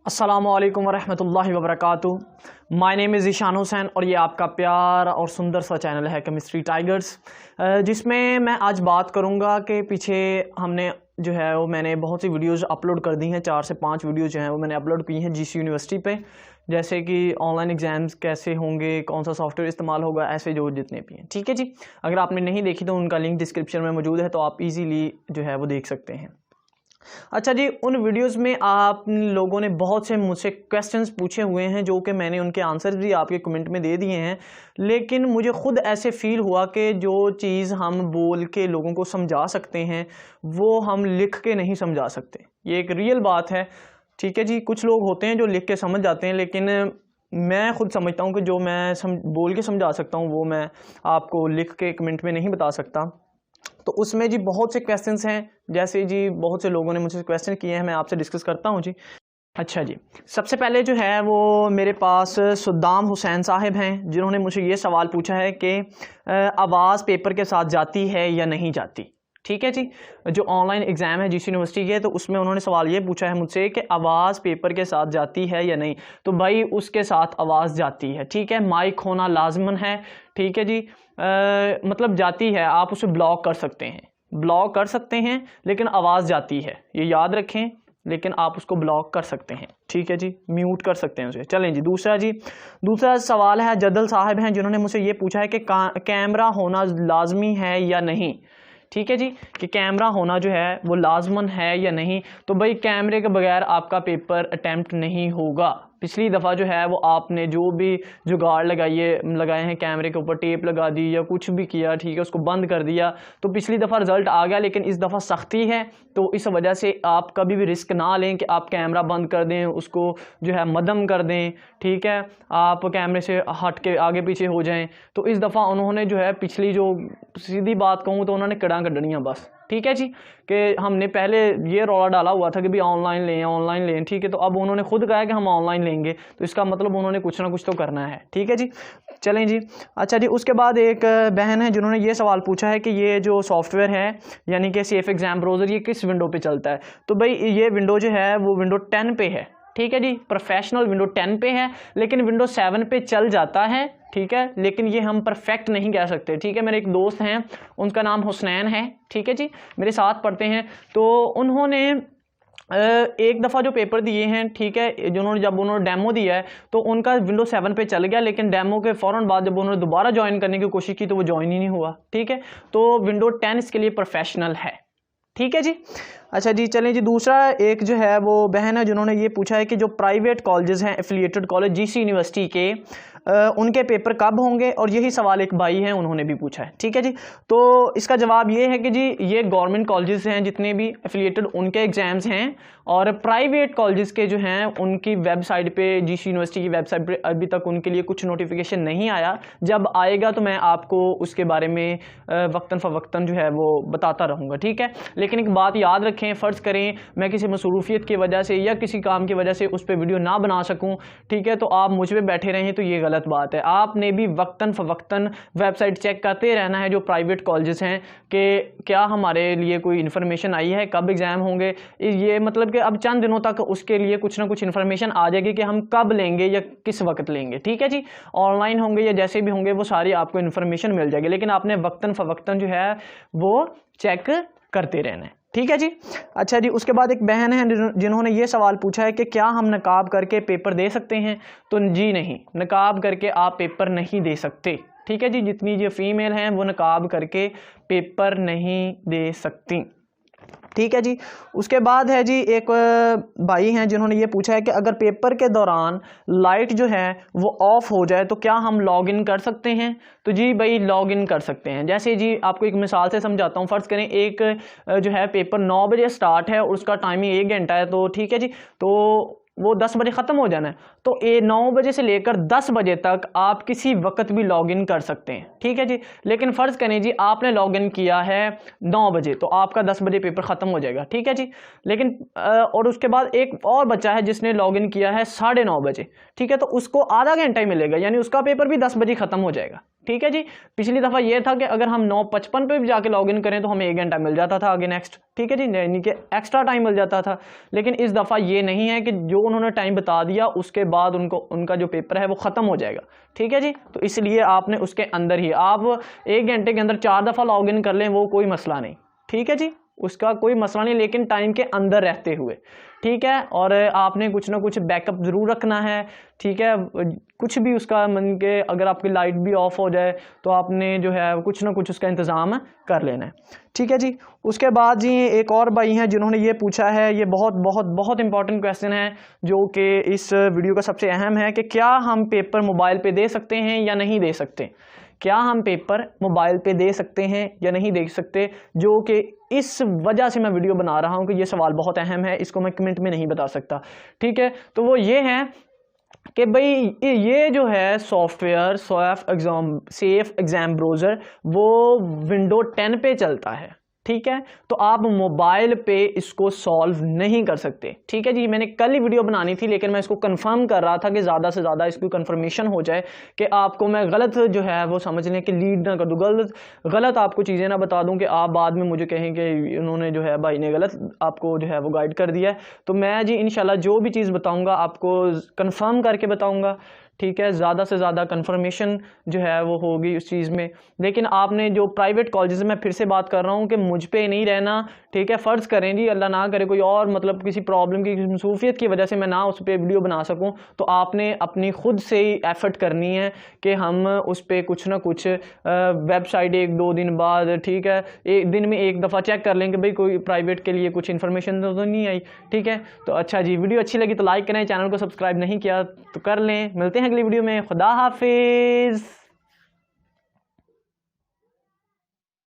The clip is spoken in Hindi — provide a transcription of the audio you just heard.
अस्सलामुअलैकुम वरहमतुल्लाहि वबरकातुहू। My name is Ishan Hussain और ये आपका प्यारा और सुंदर सा चैनल है केमिस्ट्री टाइगर्स, जिसमें मैं आज बात करूँगा कि पीछे हमने जो है वो मैंने बहुत सी वीडियोस अपलोड कर दी हैं। 4 से 5 वीडियो जो हैं वो मैंने अपलोड की हैं GCU यूनिवर्सिटी पे, जैसे कि ऑनलाइन एग्ज़ाम्स कैसे होंगे, कौन सा सॉफ्टवेयर इस्तेमाल होगा, ऐसे जो जितने भी हैं। ठीक है जी, अगर आपने नहीं देखी तो उनका लिंक डिस्क्रिप्शन में मौजूद है, तो आप ईज़िली जो है वो देख सकते हैं। अच्छा जी, उन वीडियोस में आप लोगों ने बहुत से मुझसे क्वेश्चंस पूछे हुए हैं, जो कि मैंने उनके आंसर भी आपके कमेंट में दे दिए हैं, लेकिन मुझे ख़ुद ऐसे फ़ील हुआ कि जो चीज़ हम बोल के लोगों को समझा सकते हैं वो हम लिख के नहीं समझा सकते। ये एक रियल बात है। ठीक है जी, कुछ लोग होते हैं जो लिख के समझ जाते हैं, लेकिन मैं ख़ुद समझता हूँ कि जो मैं बोल के समझा सकता हूँ वो मैं आपको लिख के कमेंट में नहीं बता सकता। तो उसमें जी बहुत से क्वेश्चंस हैं, जैसे जी बहुत से लोगों ने मुझसे क्वेश्चन किए हैं, मैं आपसे डिस्कस करता हूं जी। अच्छा जी, सबसे पहले जो है वो मेरे पास सद्दाम हुसैन साहब हैं, जिन्होंने मुझे ये सवाल पूछा है कि आवाज़ पेपर के साथ जाती है या नहीं जाती। ठीक है जी, जो ऑनलाइन एग्ज़ाम है GCU यूनिवर्सिटी के, तो उसमें उन्होंने सवाल ये पूछा है मुझसे कि आवाज़ पेपर के साथ जाती है या नहीं। तो भाई उसके साथ आवाज़ जाती है। ठीक है, माइक होना लाजमन है। ठीक है जी, मतलब जाती है, आप उसे ब्लॉक कर सकते हैं, ब्लॉक कर सकते हैं, लेकिन आवाज़ जाती है, ये याद रखें। लेकिन आप उसको ब्लॉक कर सकते हैं। ठीक है जी, म्यूट कर सकते हैं उसे। चलें जी, दूसरा सवाल है जदल साहब हैं, जिन्होंने मुझसे ये पूछा है कि कैमरा होना लाजमी है या नहीं। ठीक है जी, कि कैमरा होना जो है वो लाजमन है या नहीं। तो भाई कैमरे के बगैर आपका पेपर अटैम्प्ट नहीं होगा। पिछली दफ़ा जो है वो आपने जो भी जुगाड़ लगाए हैं, कैमरे के ऊपर टेप लगा दी या कुछ भी किया, ठीक है, उसको बंद कर दिया, तो पिछली दफ़ा रिज़ल्ट आ गया। लेकिन इस दफ़ा सख्ती है, तो इस वजह से आप कभी भी रिस्क ना लें कि आप कैमरा बंद कर दें, उसको जो है मदम कर दें। ठीक है, आप कैमरे से हट के आगे पीछे हो जाएं। तो इस दफ़ा उन्होंने जो है पिछली, जो सीधी बात कहूँ तो उन्होंने कड़ा कड्ढनियाँ बस। ठीक है जी, कि हमने पहले ये रौला डाला हुआ था कि भी ऑनलाइन लें। ठीक है, तो अब उन्होंने खुद कहा है कि हम ऑनलाइन लेंगे, तो इसका मतलब उन्होंने कुछ ना कुछ तो करना है। ठीक है जी, चलें जी। अच्छा जी, उसके बाद एक बहन है जिन्होंने ये सवाल पूछा है कि ये जो सॉफ्टवेयर है यानी कि सेफ एग्ज़ाम ब्राउज़र, ये किस विंडो पे चलता है। तो भाई ये विंडो जो है वो विंडो 10 पे है। ठीक है जी, प्रोफेशनल विंडो 10 पे है, लेकिन विंडो 7 पे चल जाता है। ठीक है, लेकिन ये हम परफेक्ट नहीं कह सकते। ठीक है, मेरे एक दोस्त हैं, उनका नाम हुसनैन है। ठीक है जी, मेरे साथ पढ़ते हैं, तो उन्होंने एक दफ़ा जो पेपर दिए हैं, ठीक है, जब उन्होंने डेमो दिया है तो उनका विंडो 7 पे चल गया, लेकिन डेमो के फ़ौरन बाद जब उन्होंने दोबारा ज्वाइन करने की कोशिश की तो वो ज्वाइन ही नहीं हुआ। ठीक है, तो विंडो 10 इसके लिए प्रोफेशनल है। ठीक है जी। अच्छा जी, चलें जी, दूसरा एक जो है वो बहन है जिन्होंने ये पूछा है कि जो प्राइवेट कॉलेजेस हैं, एफिलिएटेड कॉलेज GCU यूनिवर्सिटी के, उनके पेपर कब होंगे, और यही सवाल एक भाई हैं उन्होंने भी पूछा है। ठीक है जी, तो इसका जवाब ये है कि जी ये गवर्नमेंट कॉलेजेस हैं जितने भी एफिलिएटेड, उनके एग्ज़ाम्स हैं, और प्राइवेट कॉलेजेस के जो हैं उनकी वेबसाइट पे, GCU यूनिवर्सिटी की वेबसाइट पे अभी तक उनके लिए कुछ नोटिफिकेशन नहीं आया। जब आएगा तो मैं आपको उसके बारे में वक्तन फ़वक्तन जो है वो बताता रहूँगा। ठीक है, लेकिन एक बात याद रखें, फ़र्ज़ करें मैं किसी मसरूफियत की वजह से या किसी काम की वजह से उस पर वीडियो ना बना सकूँ, ठीक है, तो आप मुझ पर बैठे रहें तो ये गलत बात है। आपने भी वक्तन फ़वक्तन वेबसाइट चेक करते रहना है जो प्राइवेट कॉलेजेस हैं, कि क्या हमारे लिए कोई इन्फॉर्मेशन आई है, कब एग्ज़ाम होंगे। ये मतलब कि अब चंद दिनों तक उसके लिए कुछ ना कुछ इन्फॉर्मेशन आ जाएगी कि हम कब लेंगे या किस वक्त लेंगे। ठीक है जी, ऑनलाइन होंगे या जैसे भी होंगे वो सारी आपको इन्फॉर्मेशन मिल जाएगी, लेकिन आपने वक्तन फ़वक्तन जो है वो चेक करते रहना है। ठीक है जी। अच्छा जी, उसके बाद एक बहन है जिन्होंने ये सवाल पूछा है कि क्या हम नकाब करके पेपर दे सकते हैं। तो जी नहीं, नकाब करके आप पेपर नहीं दे सकते। ठीक है जी, जितनी जो फीमेल हैं वो नकाब करके पेपर नहीं दे सकती। ठीक है जी, उसके बाद है जी एक भाई हैं जिन्होंने ये पूछा है कि अगर पेपर के दौरान लाइट जो है वो ऑफ हो जाए तो क्या हम लॉग इन कर सकते हैं। तो जी भाई लॉग इन कर सकते हैं। जैसे जी आपको एक मिसाल से समझाता हूँ, फ़र्ज़ करें एक जो है पेपर 9 बजे स्टार्ट है और उसका टाइमिंग 1 घंटा है, तो ठीक है जी, तो वो 10 बजे ख़त्म हो जाना है, तो 9 बजे से लेकर 10 बजे तक आप किसी वक्त भी लॉगिन कर सकते हैं। ठीक है जी, लेकिन फ़र्ज़ करें जी आपने लॉगिन किया है 9 बजे, तो आपका 10 बजे पेपर ख़त्म हो जाएगा। ठीक है जी, लेकिन और उसके बाद एक और बच्चा है जिसने लॉगिन किया है 9:30 बजे, ठीक है, तो उसको आधा घंटा ही मिलेगा, यानी उसका पेपर भी 10 बजे ख़त्म हो जाएगा। ठीक है जी। पिछली दफ़ा ये था कि अगर हम 9:55 पे भी जाके लॉगिन करें तो हमें 1 घंटा मिल जाता था आगे नेक्स्ट, ठीक है जी, यानी कि एक्स्ट्रा टाइम मिल जाता था। लेकिन इस दफ़ा ये नहीं है कि जो उन्होंने टाइम बता दिया उसके बाद उनका जो पेपर है वो ख़त्म हो जाएगा, ठीक है जी। तो इसलिए आपने उसके अंदर ही आप 1 घंटे के अंदर 4 दफ़ा लॉगिन कर लें, वो कोई मसला नहीं, ठीक है जी, उसका कोई मसला नहीं, लेकिन टाइम के अंदर रहते हुए, ठीक है। और आपने कुछ ना कुछ बैकअप ज़रूर रखना है, ठीक है। कुछ भी उसका मन के अगर आपकी लाइट भी ऑफ हो जाए तो आपने जो है कुछ ना कुछ उसका इंतज़ाम कर लेना है, ठीक है जी। उसके बाद जी एक और भाई हैं जिन्होंने ये पूछा है, ये बहुत बहुत बहुत इंपॉर्टेंट क्वेश्चन है जो कि इस वीडियो का सबसे अहम है कि क्या हम पेपर मोबाइल पे दे सकते हैं या नहीं दे सकते, क्या हम पेपर मोबाइल पे दे सकते हैं या नहीं दे सकते, जो कि इस वजह से मैं वीडियो बना रहा हूं कि ये सवाल बहुत अहम है, इसको मैं कमेंट में नहीं बता सकता, ठीक है। तो वो ये है कि भाई ये जो है सॉफ्टवेयर सेफ एग्ज़ाम ब्राउज़र वो विंडो 10 पे चलता है, ठीक है। तो आप मोबाइल पे इसको सॉल्व नहीं कर सकते, ठीक है जी। मैंने कल ही वीडियो बनानी थी लेकिन मैं इसको कंफर्म कर रहा था कि ज़्यादा से ज़्यादा इसकी कंफर्मेशन हो जाए कि आपको मैं गलत जो है वो समझ लें कि लीड ना कर दूँ, गलत आपको चीज़ें ना बता दूँ कि आप बाद में मुझे कहें कि उन्होंने जो है भाई ने गलत आपको जो है वो गाइड कर दिया है। तो मैं जी इंशाल्लाह जो भी चीज़ बताऊँगा आपको कन्फर्म करके बताऊँगा, ठीक है। ज़्यादा से ज़्यादा कंफर्मेशन जो है वो होगी उस चीज़ में। लेकिन आपने जो प्राइवेट कॉलेजेस, मैं फिर से बात कर रहा हूँ कि मुझ पे नहीं रहना, ठीक है। फ़र्ज़ करें जी अल्लाह ना करे कोई और मतलब किसी प्रॉब्लम की मसरूफियत की वजह से मैं ना उस पर वीडियो बना सकूँ, तो आपने अपनी ख़ुद से ही एफ़र्ट करनी है कि हम उस पर कुछ ना कुछ वेबसाइट 1-2 दिन बाद, ठीक है, एक दिन में एक दफ़ा चेक कर लें कि भाई कोई प्राइवेट के लिए कुछ इन्फॉर्मेशन तो नहीं आई, ठीक है। तो अच्छा जी, वीडियो अच्छी लगी तो लाइक करें, चैनल को सब्सक्राइब नहीं किया तो कर लें। मिलते हैं अगली वीडियो में, खुदा हाफिज़।